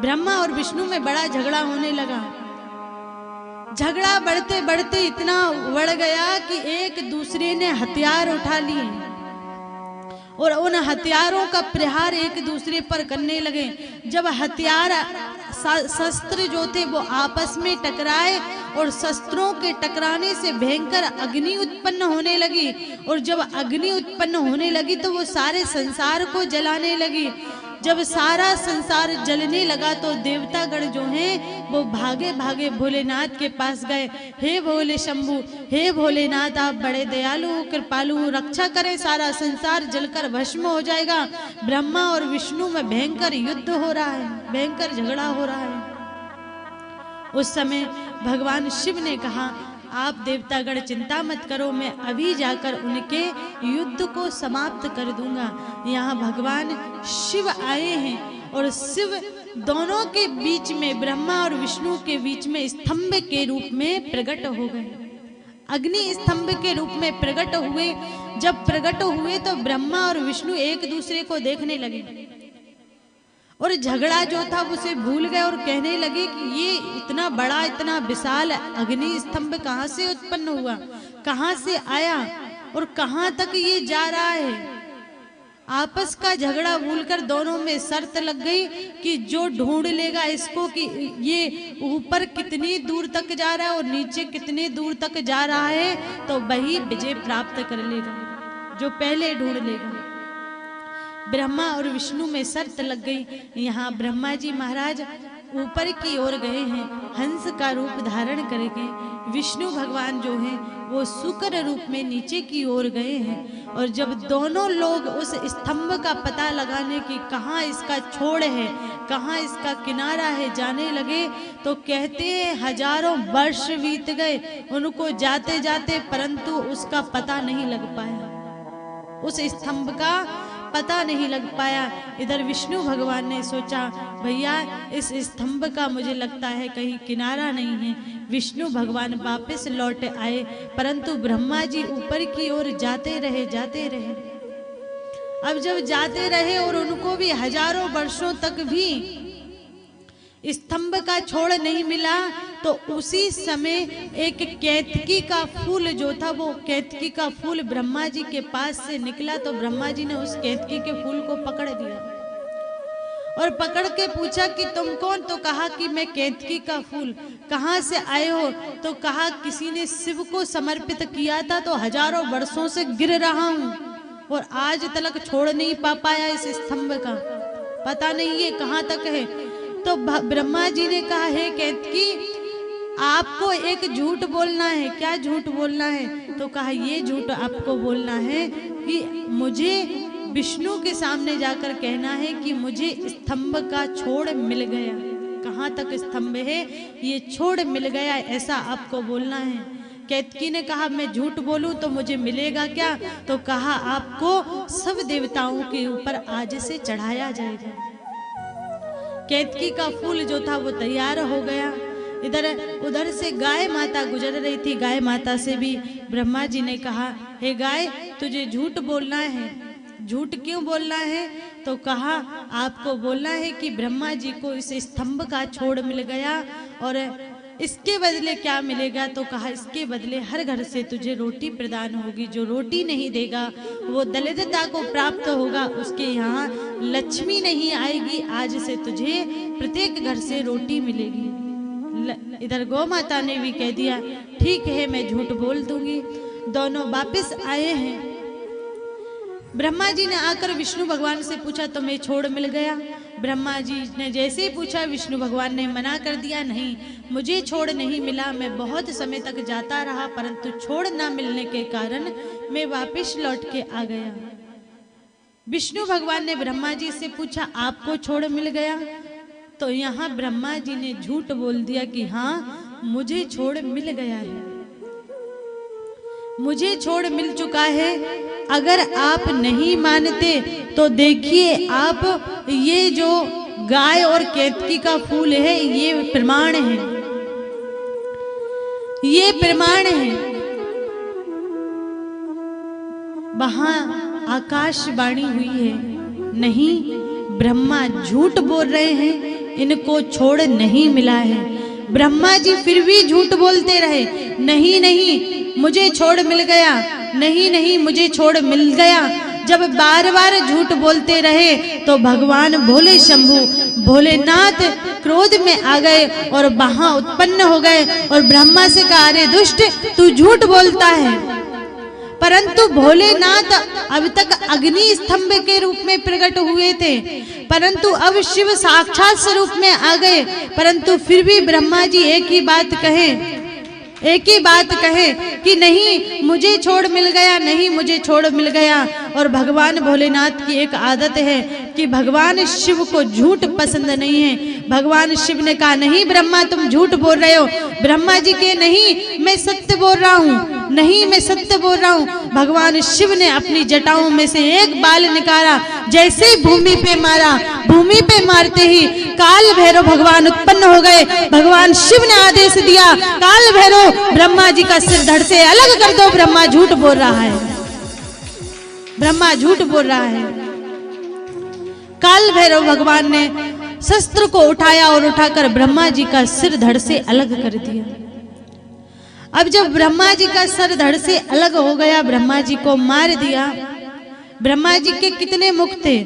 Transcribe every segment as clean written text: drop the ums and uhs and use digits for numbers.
ब्रह्मा और विष्णु में बड़ा झगड़ा होने लगा। झगड़ा बढ़ते बढ़ते इतना बढ़ गया कि एक दूसरे ने हथियार उठा लिए और उन हथियारों का प्रहार एक दूसरे पर करने लगे। जब हथियार शस्त्र जो थे वो आपस में टकराए और शस्त्रों के टकराने से भयंकर अग्नि उत्पन्न होने लगी, और जब अग्नि उत्पन्न होने लगी तो वो सारे संसार को जलाने लगी। जब सारा संसार जलने लगा तो देवतागण जो हैं वो भागे भागे भोलेनाथ के पास गए। हे भोले शंभु, हे भोलेनाथ, आप बड़े दयालु कृपालु, रक्षा करें, सारा संसार जलकर भस्म हो जाएगा। ब्रह्मा और विष्णु में भयंकर युद्ध हो रहा है, भयंकर झगड़ा हो रहा है। उस समय भगवान शिव ने कहा, आप देवतागण चिंता मत करो, मैं अभी जाकर उनके युद्ध को समाप्त कर दूंगा। यहाँ भगवान शिव आए हैं और शिव दोनों के बीच में, ब्रह्मा और विष्णु के बीच में स्तंभ के रूप में प्रकट हो गए, अग्नि स्तंभ के रूप में प्रकट हुए। जब प्रकट हुए तो ब्रह्मा और विष्णु एक दूसरे को देखने लगे और झगड़ा जो था उसे भूल गए और कहने लगे कि ये इतना बड़ा, इतना विशाल अग्नि स्तंभ कहाँ से उत्पन्न हुआ, कहाँ से आया और कहाँ तक ये जा रहा है। आपस का झगड़ा भूलकर दोनों में शर्त लग गई कि जो ढूंढ लेगा इसको कि ये ऊपर कितनी दूर तक जा रहा है और नीचे कितनी दूर तक जा रहा है, तो वही विजय प्राप्त कर लेगा, जो पहले ढूंढ लेगा। ब्रह्मा और विष्णु में शर्त लग गई। यहाँ ब्रह्मा जी महाराज ऊपर की ओर गए हैं, हंस का रूप धारण करके। विष्णु भगवान जो हैं वो शुक्र रूप में नीचे की ओर गए हैं। और जब दोनों लोग उस स्तंभ का पता लगाने की कहाँ इसका छोड़ है, कहाँ इसका किनारा है, जाने लगे तो कहते हैं हजारों वर्ष बीत गए उनको जाते जाते, परंतु उसका पता नहीं लग पाया, उस स्तंभ का पता नहीं लग पाया। इधर विष्णु भगवान ने सोचा, भैया इस स्तंभ का मुझे लगता है कहीं किनारा नहीं है। विष्णु भगवान वापस लौट आए, परंतु ब्रह्मा जी ऊपर की ओर जाते रहे, जाते रहे। अब जब जाते रहे और उनको भी हजारों वर्षों तक भी स्तंभ का छोड़ नहीं मिला, तो उसी समय एक केतकी का फूल जो था, वो केतकी का फूल ब्रह्मा जी के पास से निकला। तो ब्रह्मा जी ने उस केतकी के फूल को पकड़ दिया और पकड़ के पूछा कि तुम कौन? तो कहा कि मैं केतकी का फूल। कहाँ से आए हो? तो कहा किसी ने शिव को समर्पित किया था, तो हजारों वर्षों से गिर रहा हूँ और आज तक छोड़ नहीं पाया इस स्तंभ का, पता नहीं ये कहाँ तक है। तो ब्रह्मा जी ने कहा, हे केतकी, आपको एक झूठ बोलना है। क्या झूठ बोलना है? तो कहा ये झूठ आपको बोलना है कि मुझे विष्णु के सामने जाकर कहना है कि मुझे स्तंभ का छोड़ मिल गया। कहाँ तक स्तंभ है ये छोड़ मिल गया, ऐसा आपको बोलना है। केतकी ने कहा मैं झूठ बोलूं तो मुझे मिलेगा क्या? तो कहा आपको सब देवताओं के ऊपर आज से चढ़ाया जाएगा। केतकी का फूल जो था वो तैयार हो गया। इधर उधर से गाय माता गुजर रही थी। गाय माता से भी ब्रह्मा जी ने कहा, हे गाय, तुझे झूठ बोलना है। झूठ क्यों बोलना है? तो कहा आपको बोलना है कि ब्रह्मा जी को इस स्तंभ का छोड़ मिल गया और इसके बदले क्या मिलेगा? तो कहा इसके बदले हर घर से तुझे रोटी प्रदान होगी। जो रोटी नहीं देगा वो दरिद्रता को प्राप्त होगा, उसके यहाँ लक्ष्मी नहीं आएगी। आज से तुझे प्रत्येक घर से रोटी मिलेगी। इधर गौ माता ने भी कह दिया, ठीक है मैं झूठ बोल दूंगी। दोनों वापिस आए हैं। ब्रह्मा जी ने आकर विष्णु भगवान से पूछा, तुम्हें छोड़ मिल गया? ब्रह्मा जी ने जैसे ही पूछा, विष्णु भगवान ने मना कर दिया, नहीं मुझे छोड़ नहीं मिला। मैं बहुत समय तक जाता रहा, परंतु छोड़ ना मिलने के कारण मैं वापस लौट के आ गया। विष्णु भगवान ने ब्रह्मा जी से पूछा, आपको छोड़ मिल गया? तो यहाँ ब्रह्मा जी ने झूठ बोल दिया कि हाँ मुझे छोड़ मिल गया है, मुझे छोड़ मिल चुका है। अगर आप नहीं मानते तो देखिए, आप ये जो गाय और केतकी का फूल है ये प्रमाण है, ये प्रमाण है। वहां आकाशवाणी हुई है, नहीं ब्रह्मा झूठ बोल रहे हैं, इनको छोड़ नहीं मिला है। ब्रह्मा जी फिर भी झूठ बोलते रहे, नहीं नहीं मुझे छोड़ मिल गया, नहीं नहीं मुझे छोड़ मिल गया। जब बार बार झूठ बोलते रहे तो भगवान भोले शंभु भोलेनाथ क्रोध में आ गए और वहां उत्पन्न हो गए और ब्रह्मा से कहा, अरे दुष्ट तू झूठ बोलता है। परंतु भोलेनाथ अब तक अग्नि स्तंभ के रूप में प्रकट हुए थे, परंतु अब शिव साक्षात स्वरूप में आ गए। परंतु फिर भी ब्रह्मा जी एक ही बात कहे कि नहीं मुझे छोड़ मिल गया, नहीं मुझे छोड़ मिल गया। और भगवान भोलेनाथ की एक आदत है कि भगवान शिव को झूठ पसंद नहीं है। भगवान शिव ने कहा, नहीं ब्रह्मा तुम झूठ बोल रहे हो। ब्रह्मा जी के, नहीं मैं सत्य बोल रहा हूँ, नहीं मैं सत्य बोल रहा हूँ। भगवान शिव ने अपनी जटाओं में से एक बाल निकाला, जैसे ही भूमि पे मारा, भूमि पे मारते ही काल भैरव भगवान उत्पन्न हो गए। भगवान शिव ने आदेश दिया, काल भैरव ब्रह्मा जी का सिर धड़ से अलग कर दो, ब्रह्मा झूठ बोल रहा है, ब्रह्मा झूठ बोल रहा है। काल भैरव भगवान ने शस्त्र को उठाया और उठाकर ब्रह्मा जी का सिर धड़ से अलग कर दिया। अब जब ब्रह्मा जी का सर धड़ से अलग हो गया, ब्रह्मा जी को मार दिया। ब्रह्मा जी के कितने मुख थे?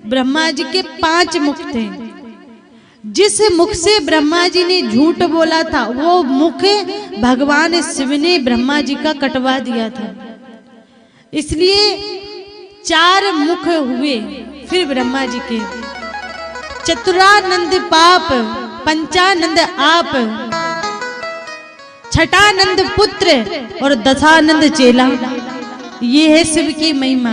ब्रह्मा जी के 5 मुख थे। जिस मुख से ब्रह्मा जी ने झूठ बोला था वो मुख भगवान शिव ने ब्रह्मा जी का कटवा दिया था, इसलिए 4 मुख हुए। फिर ब्रह्मा जी के चतुरानंद पाप, पंचानंद आप, छठानंद पुत्र और दशानंद चेला, ये है शिव की महिमा।